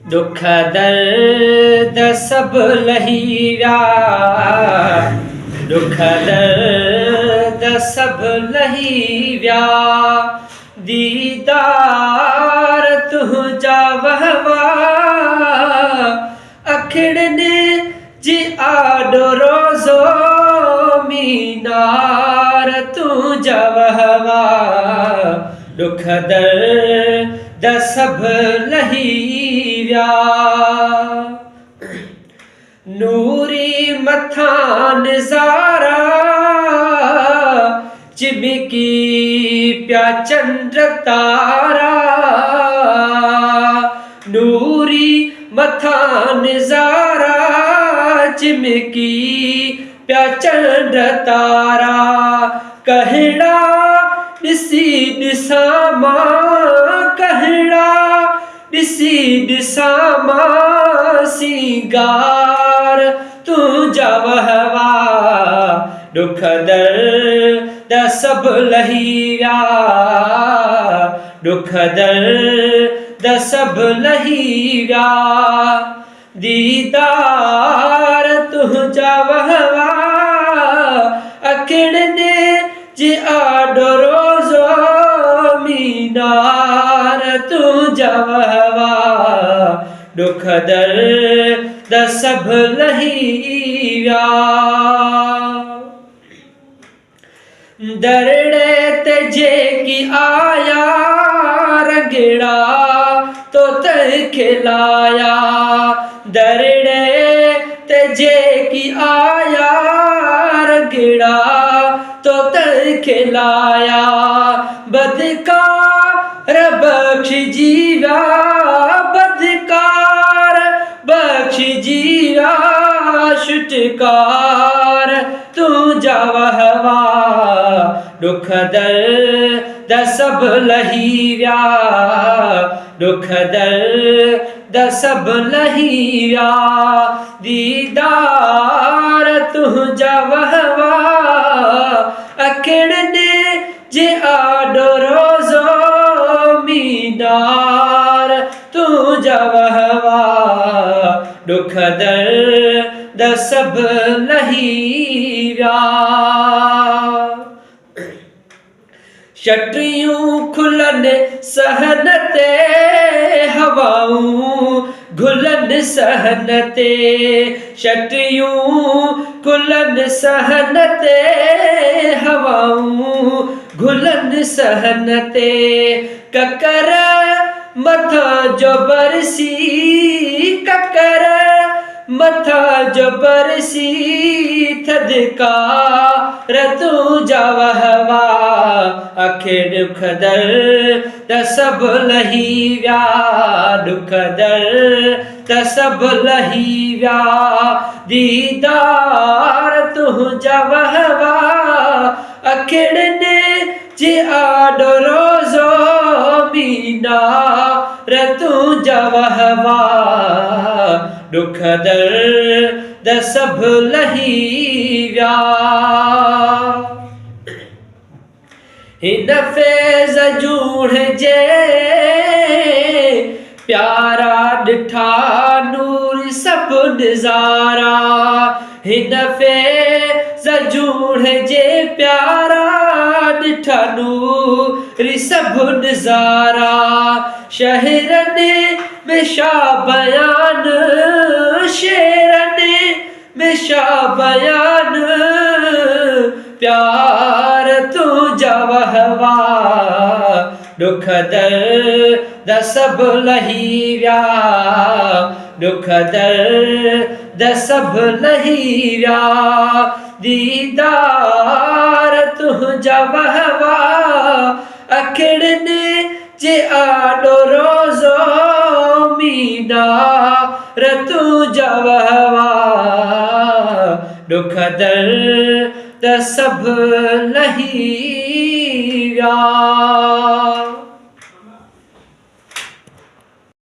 दुख दर्द सब लही विया, दुख दर्द सब लही विया, दीदार तुझा वहवा अखिड़ने जी आडो रोज़ो मीनार तुझा वहवा, दुख दर्द सब लही विया। नूरी मथा नज़ारा चिमकी प्या चंद्र तारा, नूरी मथा नज़ारा चिमकी प्या चंद्र तारा, कहड़ा ॾिसी ॾिसां मां, कहड़ा ॾिसी ॾिसां मां सिंगार तुझा वहवा, दुख दर्द सब लही विया, दुख दर्द सब लही विया, दीदार तुझा वहवा अखिड़ने जी आडो रोज़ो मीनार तुझा वहवा, दुख दर्द सब लही विया। दरड़े ते जेकी आया रंगड़ा तो ते खिलाया, दरड़े ते जेकी आया रंगड़ा तो ते खिलाया, बदकार बख्श जीवा, बदकार बख्श जीवा, शुटकार तुझा वहवा, दुख दर्द सब लही विया, दुख दर्द सब लही विया, दीदार तुझा वहवा अखिड़ने जे आडो रोज़ो मीनार तुझा वहवा, दुख दर्द सब लही विया। शटरियूं खुलन सहन ते हवाऊं घुलन सहन ते, शटरियूं खुलन सहन ते हवाऊं घुलन सहन ते, ककर मथा जो बरसी, ककर मथा जो बरसी, थदकार तुझा वहवा अखिड़ दुख दर्द सब लही विया, दुख दर्द सब लही विया, दीदार तुझा वहवा अखिड़ने जे आडो रोज़ो मीनार तुझा वहवा, दुख दर्द सब लही विया। हिन फैज़ जूड़ जे प्यारा ॾिठा नूर सब नज़ारा, हिन फैज़ जूड़ जे प्यारा ॾिठा नूर सब नज़ारा, शहरनि में शा बयान, शेरनि में शा बयान, प्यार तुझा वहवा दुख दर्द सब लही विया, दुख दर्द सब लही विया, दीदार तुझा वहवा अखिड़ने जे आडो रोज़ो मीनार तुझा वहवा, दुख दर्द सब लही विया।